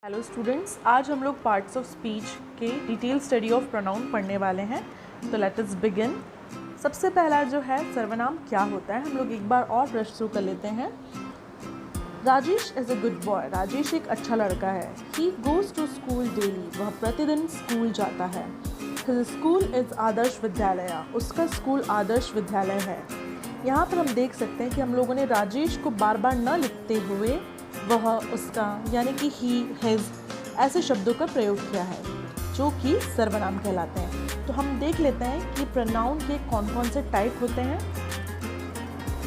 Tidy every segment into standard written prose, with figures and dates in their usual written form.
Hello students, आज हम लोग पार्ट्स ऑफ स्पीच के डिटेल स्टडी ऑफ प्रोनाउन पढ़ने वाले हैं। तो लेट अस बिगिन। सबसे पहला जो है सर्वनाम क्या होता है, हम लोग एक बार और ब्रश थ्रू कर लेते हैं। Rajesh is a good boy. Rajesh एक अच्छा लड़का है। He goes to school daily. वह प्रतिदिन स्कूल जाता है। His school is Adarsh Vidyalaya. उसका स्कूल आदर्श विद्यालय है। यहाँ पर हम देख सकते हैं कि हम लोगों ने राजेश को बार बार न लिखते हुए वह, उसका यानी कि ही, हिज ऐसे शब्दों का प्रयोग किया है जो कि सर्वनाम कहलाते हैं। तो हम देख लेते हैं कि प्रोनाउन के कौन कौन से टाइप होते हैं।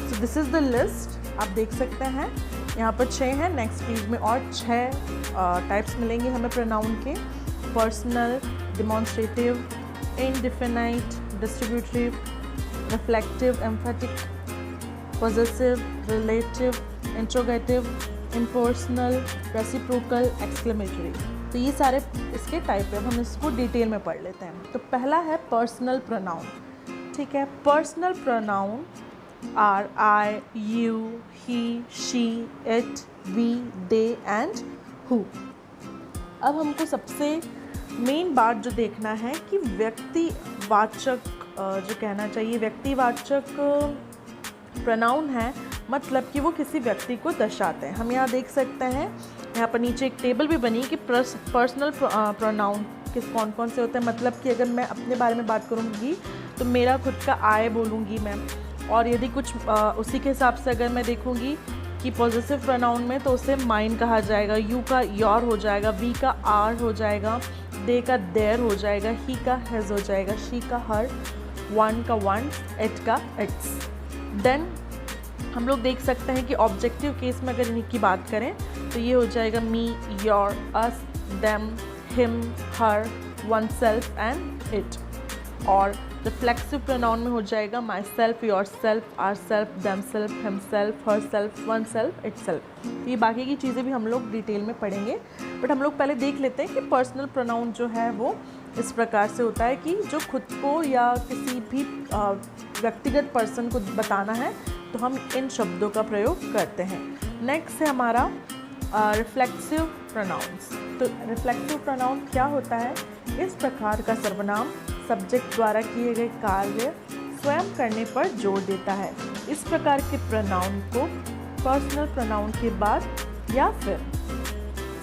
So this is the list, आप देख सकते हैं यहाँ पर 6 हैं। नेक्स्ट पेज में और 6 टाइप्स मिलेंगे हमें प्रोनाउन के। Personal, demonstrative, indefinite, distributive, reflective, emphatic, possessive, relative, interrogative, impersonal, reciprocal, exclamatory. तो ये सारे इसके टाइप है। हम इसको डिटेल में पढ़ लेते हैं। तो पहला है पर्सनल प्रोनाउन। ठीक है, personal pronoun are I, you, he, she, it, we, they and who. अब हमको सबसे मेन बात जो देखना है कि व्यक्तिवाचक जो कहना चाहिए, व्यक्तिवाचक प्रोनाउन है, मतलब कि वो किसी व्यक्ति को दर्शाते हैं। हम यहाँ देख सकते हैं, यहाँ पर नीचे एक टेबल भी बनी कि पर्सनल प्रोनाउन किस कौन कौन से होते हैं। मतलब कि अगर मैं अपने बारे में बात करूँगी तो मेरा खुद का आई बोलूँगी मैं, और यदि कुछ उसी के हिसाब से अगर मैं देखूँगी कि पॉजेसिव प्रोनाउन में तो उसे माइन कहा जाएगा, यू का योर हो जाएगा, वी का आर हो जाएगा, दे का देयर हो जाएगा, ही का हैज़ हो जाएगा, शी का हर, वन का वन, इट का इट्स। देन हम लोग देख सकते हैं कि ऑब्जेक्टिव केस में अगर इनकी बात करें तो ये हो जाएगा me, your, us, them, him, her, oneself and it. और रिफ्लेक्सिव प्रोनाउन में हो जाएगा myself, yourself, are self, themself, himself, herself, oneself, itself. तो ये बाकी की चीज़ें भी हम लोग डिटेल में पढ़ेंगे, बट हम लोग पहले देख लेते हैं कि पर्सनल प्रोनाउन जो है वो इस प्रकार से होता है कि जो खुद को या किसी भी व्यक्तिगत पर्सन को बताना है तो हम इन शब्दों का प्रयोग करते हैं। नेक्स्ट है हमारा रिफ्लेक्सिव प्रोनाउंस। तो रिफ्लेक्सिव प्रोनाउन क्या होता है? इस प्रकार का सर्वनाम सब्जेक्ट द्वारा किए गए कार्य स्वयं करने पर जोर देता है। इस प्रकार के प्रोनाउन को पर्सनल प्रोनाउन के बाद या फिर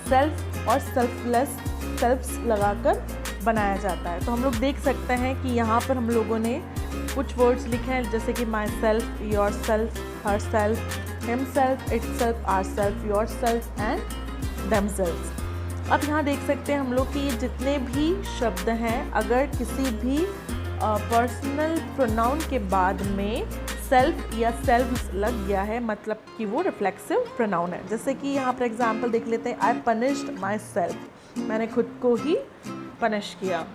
सेल्फ और सेल्फलेस सेल्फ्स लगाकर बनाया जाता है। तो हम लोग देख सकते हैं कि यहाँ पर हम लोगों ने कुछ वर्ड्स लिखे हैं, जैसे कि myself, yourself, herself, himself, itself, are self, yourself and themself. अब यहाँ देख सकते हैं हम लोग कि ये जितने भी शब्द हैं, अगर किसी भी पर्सनल प्रोनाउन के बाद में सेल्फ या सेल्फ लग गया है, मतलब कि वो रिफ्लेक्सिव प्रोनाउन है। जैसे कि यहाँ पर एग्जांपल देख लेते हैं, आई पनिश्ड माई सेल्फ। मैंने खुद को ही पनिश किया।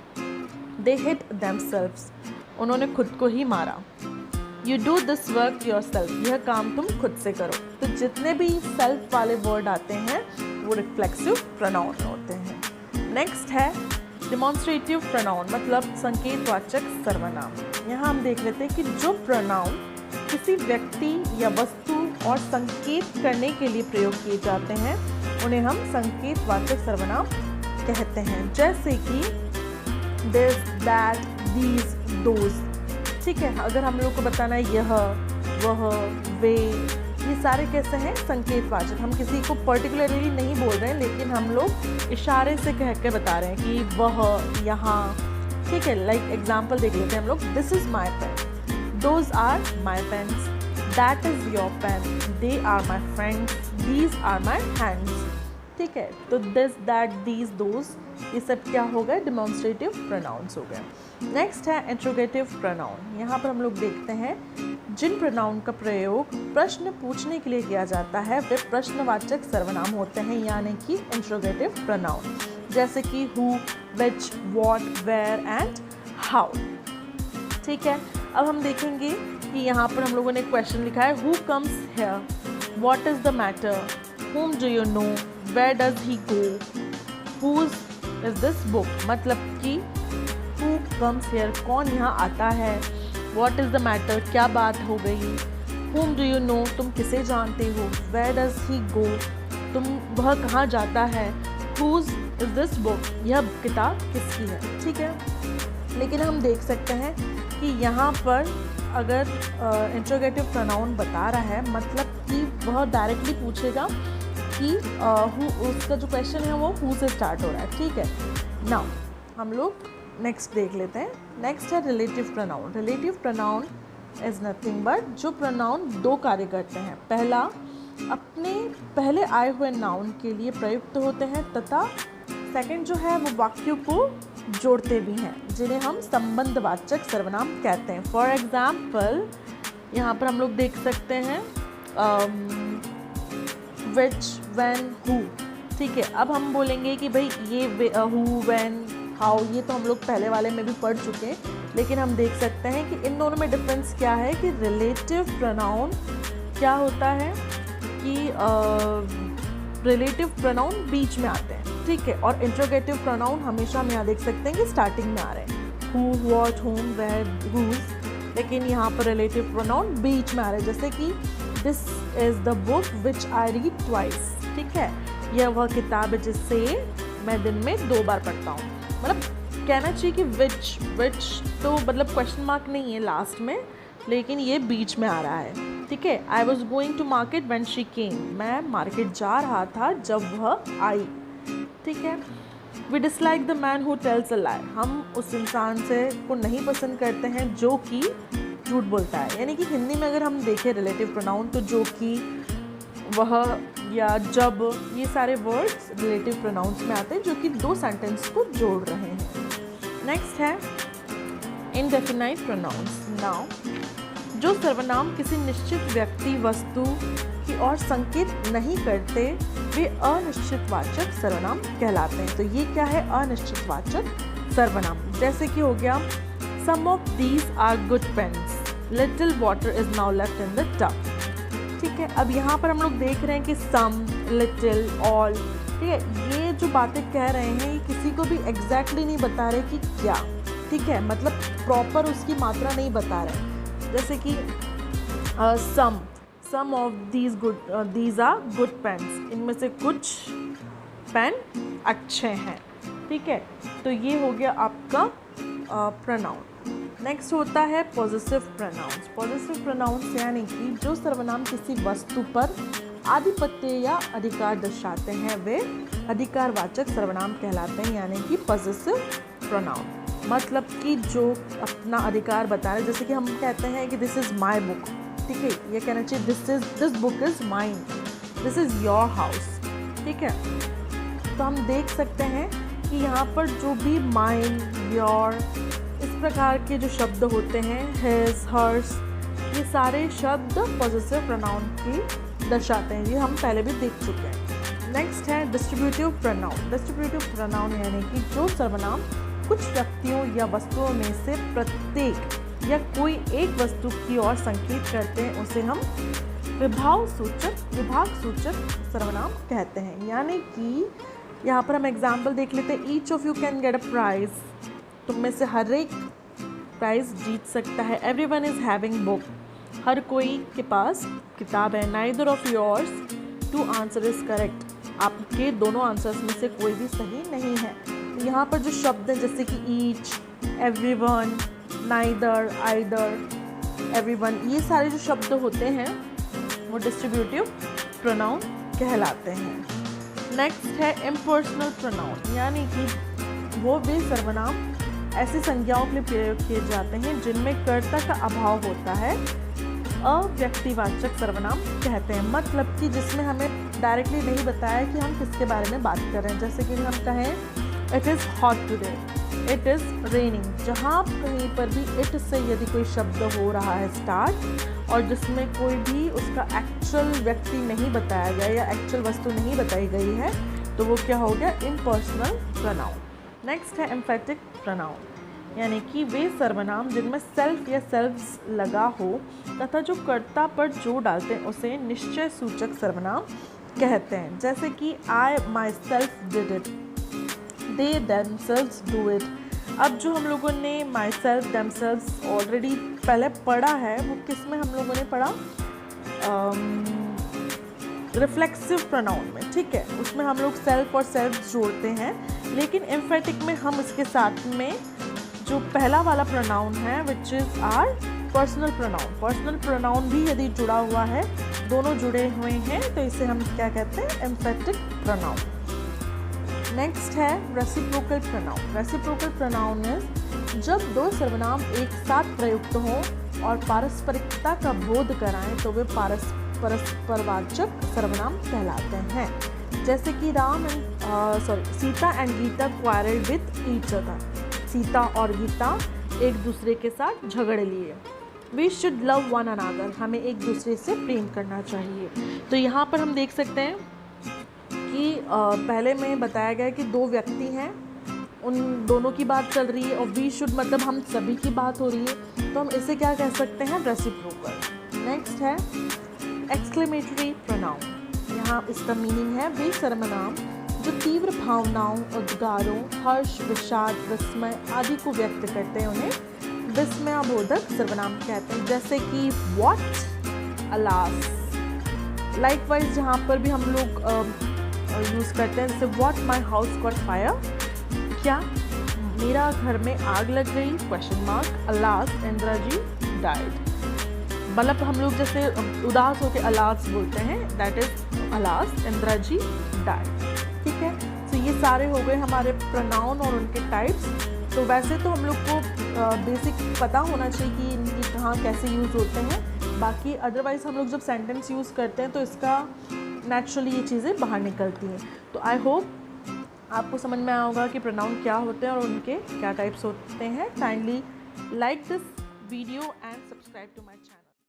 दे हिट देम सेल्व्स। उन्होंने खुद को ही मारा। You do this work your self. यह काम तुम खुद से करो। तो जितने भी सेल्फ वाले वर्ड आते हैं वो रिफ्लेक्सिव प्रोनाउन होते हैं। नेक्स्ट है डिमॉन्स्ट्रेटिव प्रोनाउन, मतलब संकेतवाचक सर्वनाम। यहाँ हम देख लेते हैं कि जो प्रोनाउन किसी व्यक्ति या वस्तु और संकेत करने के लिए प्रयोग किए जाते हैं उन्हें हम संकेतवाचक सर्वनाम कहते हैं। जैसे कि दिस, दैट, दीज, दोज। ठीक है, अगर हम लोग को बताना है यह, वह, वे, ये सारे कैसे हैं? संकेतवाचक। हम किसी को पर्टिकुलरली नहीं बोल रहे हैं, लेकिन हम लोग इशारे से कह कर बता रहे हैं कि वह, यहाँ। ठीक है, लाइक एग्जाम्पल देख लेते हैं हम लोग। This is my pen, those are my pens, that is your pen, they are my friends, these are my hands. ठीक है, तो दिस, दैट, दीज, दोज, ये सब क्या हो गए? डिमॉन्स्ट्रेटिव प्रोनाउंस हो गए। नेक्स्ट है इंट्रोगेटिव प्रोनाउन। यहाँ पर हम लोग देखते हैं जिन प्रोनाउन का प्रयोग प्रश्न पूछने के लिए किया जाता है वे प्रश्नवाचक सर्वनाम होते हैं, यानी कि इंट्रोगेटिव प्रोनाउन। जैसे कि who, which, what, where and how. ठीक है, अब हम देखेंगे कि यहाँ पर हम लोगों ने क्वेश्चन लिखा है, who comes here, what is the matter, whom do you know, where does he go, whose is this book। मतलब कि who comes here, कौन यहाँ आता है, what is the matter, क्या बात हो गई, whom do you know, तुम किसे जानते हो, where does he go, तुम वह कहाँ जाता है, whose is this book, यह किताब किसकी है, ठीक है। लेकिन हम देख सकते हैं कि यहाँ पर अगर इंट्रोगेटिव प्रोनाउन बता रहा है, मतलब कि वह डायरेक्टली पूछेगा कि उसका जो क्वेश्चन है वो हु से स्टार्ट हो रहा है, ठीक है। नाउ हम लोग नेक्स्ट देख लेते हैं। नेक्स्ट है relative pronoun. Relative pronoun is nothing but जो प्रोनाउन दो कार्य करते हैं। पहला, अपने पहले आए हुए नाउन के लिए प्रयुक्त होते हैं, तथा सेकंड जो है वो वाक्यों को जोड़ते भी हैं, जिन्हें हम संबंधवाचक सर्वनाम कहते हैं। फॉर एग्जाम्पल यहाँ पर हम लोग देख सकते हैं विच, व्हेन, हु, ठीक है। अब हम बोलेंगे कि भाई ये हु, व्हेन, हाउ, ये तो हम लोग पहले वाले में भी पढ़ चुके हैं, लेकिन हम देख सकते हैं कि इन दोनों में डिफरेंस क्या है कि रिलेटिव प्रोनाउन क्या होता है कि रिलेटिव प्रोनाउन बीच में आते हैं, ठीक है, और इंट्रोगेटिव प्रोनाउन हमेशा हम यहाँ देख सकते हैं कि स्टार्टिंग में आ रहे हैं, हु, व्हाट, हुम, वेयर, हुज, लेकिन यहाँ पर रिलेटिव प्रोनाउन बीच में आ रहे हैं, जैसे कि this is the book which I read twice, ठीक है, यह वह किताब है जिससे मैं दिन में 2 बार पढ़ता हूँ। मतलब कहना चाहिए कि विच तो मतलब क्वेश्चन मार्क नहीं है लास्ट में, लेकिन ये बीच में आ रहा है, ठीक है। I was going to market when she came, मैं मार्केट जा रहा था जब वह आई, ठीक है। We dislike the man who tells a lie, हम उस इंसान से को नहीं पसंद करते हैं जो कि झूठ बोलता है। यानी कि हिंदी में अगर हम देखें रिलेटिव प्रोनाउन तो जो कि, वह, या जब, ये सारे वर्ड्स रिलेटिव प्रोनाउंस में आते हैं जो कि 2 सेंटेंस को जोड़ रहे हैं। नेक्स्ट है इंडेफिनाइट प्रोनाउंस। नाउ जो सर्वनाम किसी निश्चित व्यक्ति, वस्तु की ओर संकेत नहीं करते वे अनिश्चितवाचक सर्वनाम कहलाते हैं। तो ये क्या है? अनिश्चितवाचक सर्वनाम। जैसे कि हो गया some of these are good pens, little water is now left in the tub, ठीक है। अब यहाँ पर हम लोग देख रहे हैं कि सम, लिटिल, ऑल, ठीक है, ये जो बातें कह रहे हैं ये किसी को भी एग्जैक्टली नहीं बता रहे कि क्या, ठीक है, मतलब प्रॉपर उसकी मात्रा नहीं बता रहे। जैसे कि some of these are good pens, इनमें से कुछ पेन अच्छे हैं, ठीक है। तो ये हो गया आपका प्रोनाउन। नेक्स्ट होता है पॉजिटिव प्रोनाउंस। पॉजिटिव प्रोनाउंस यानी कि जो सर्वनाम किसी वस्तु पर आधिपत्य या अधिकार दर्शाते हैं वे अधिकारवाचक सर्वनाम कहलाते हैं, यानी कि पॉजिटिव प्रोनाउन। मतलब कि जो अपना अधिकार बता रहे, जैसे कि हम कहते हैं कि दिस इज़ माई बुक, ठीक है, ये कहना चाहिए this book is mine, this is your house, ठीक है। तो हम देख सकते हैं कि यहाँ पर जो भी माइन, योर, इस प्रकार के जो शब्द होते हैं, हिज, हर्स, ये सारे शब्द पॉजिटिव प्रोनाउन की दर्शाते हैं। ये हम पहले भी देख चुके हैं। नेक्स्ट है डिस्ट्रीब्यूटिव प्रोनाउन। डिस्ट्रीब्यूटिव प्रोनाउन यानी कि जो सर्वनाम कुछ व्यक्तियों या वस्तुओं में से प्रत्येक या कोई एक वस्तु की ओर संकेत करते हैं उसे हम विभाग सूचक सर्वनाम कहते हैं। यानी कि यहाँ पर हम एग्जाम्पल देख लेते हैं। Each of you can get a prize, तुम में से हर एक प्राइज जीत सकता है। एवरीवन इज हैविंग बुक, हर कोई के पास किताब है। Neither of yours to answer is correct, आपके दोनों आंसर्स में से कोई भी सही नहीं है। यहाँ पर जो शब्द हैं जैसे कि each, everyone, neither, either, everyone, ये सारे जो शब्द होते हैं वो डिस्ट्रीब्यूटिव प्रोनाउन कहलाते हैं। नेक्स्ट है इम्पर्सनल प्रोनाउन, यानी कि वो वे सर्वनाम ऐसी संज्ञाओं के लिए प्रयोग किए जाते हैं जिनमें कर्ता का अभाव होता है, अव्यक्तिवाचक सर्वनाम कहते हैं। मतलब कि जिसमें हमें डायरेक्टली नहीं बताया कि हम किसके बारे में बात कर रहे हैं। जैसे कि हम कहें it is hot today, it is raining, जहाँ कहीं पर भी इट से यदि कोई शब्द हो रहा है स्टार्ट और जिसमें कोई भी उसका एक्चुअल व्यक्ति नहीं बताया गया या एक्चुअल वस्तु नहीं बताई गई है तो वो क्या हो गया? Impersonal pronoun. नेक्स्ट है एम्फेटिक प्रोनाउन, यानी कि वे सर्वनाम जिनमें सेल्फ या सेल्फ्स लगा हो तथा जो कर्ता पर जोर डालते हैं उसे निश्चय सूचक सर्वनाम कहते हैं। जैसे कि I myself did it, they themselves do it. अब जो हम लोगों ने माई सेल्फ, देमसेल्व्स ऑलरेडी पहले पढ़ा है, वो किस में हम लोगों ने पढ़ा? रिफ्लेक्सिव प्रोनाउन में, ठीक है, उसमें हम लोग सेल्फ और सेल्फ जोड़ते हैं, लेकिन एम्फेटिक में हम इसके साथ में जो पहला वाला प्रोनाउन है which is our personal pronoun, personal pronoun भी यदि जुड़ा हुआ है, दोनों जुड़े हुए हैं, तो इसे हम क्या कहते हैं, एम्फेटिक प्रोनाउन। नेक्स्ट है reciprocal pronoun. Reciprocal pronoun is जब दो सर्वनाम एक साथ प्रयुक्त हों और पारस्परिकता का बोध कराएं तो वे परस्परवाचक सर्वनाम कहलाते हैं। जैसे कि Sita and Gita quarrelled with each other, Sita और गीता एक दूसरे के साथ झगड़ लिए। We should love one another, हमें एक दूसरे से प्रेम करना चाहिए। तो यहाँ पर हम देख सकते हैं कि पहले में बताया गया कि दो व्यक्ति हैं, उन दोनों की बात चल रही है, और वी शुड मतलब हम सभी की बात हो रही है, तो हम इसे क्या कह सकते हैं, रेसिप्रोकल। नेक्स्ट है एक्सक्लेमेटरी प्रोनाउन। यहाँ इसका मीनिंग है वे सर्वनाम जो तीव्र भावनाओं, उद्गारों, हर्ष, विषाद, विस्मय आदि को व्यक्त करते हैं, उन्हें विस्मयाबोधक सर्वनाम कहते हैं। जैसे कि व्हाट, अलास। लाइकवाइज जहाँ पर भी हम लोग यूज़ करते हैं, जैसे what my house got fire, क्या मेरा घर में आग लग गई, question mark, alas Indira ji died. मतलब हम लोग जैसे उदास होकर अलास बोलते हैं, that is alas Indira ji died, ठीक है। तो ये सारे हो गए हमारे प्रोनाउन और उनके टाइप्स। तो वैसे तो हम लोग को बेसिक पता होना चाहिए कि इनकी कहाँ कैसे यूज़ होते हैं, बाकी अदरवाइज़ हम लोग जब सेंटेंस यूज़ करते हैं तो इसका नेचुरली ये चीज़ें बाहर निकलती हैं। तो आई होप आपको समझ में आया होगा कि प्रोनाउन क्या होते हैं और उनके क्या टाइप्स होते हैं। Kindly like this video and subscribe to my channel.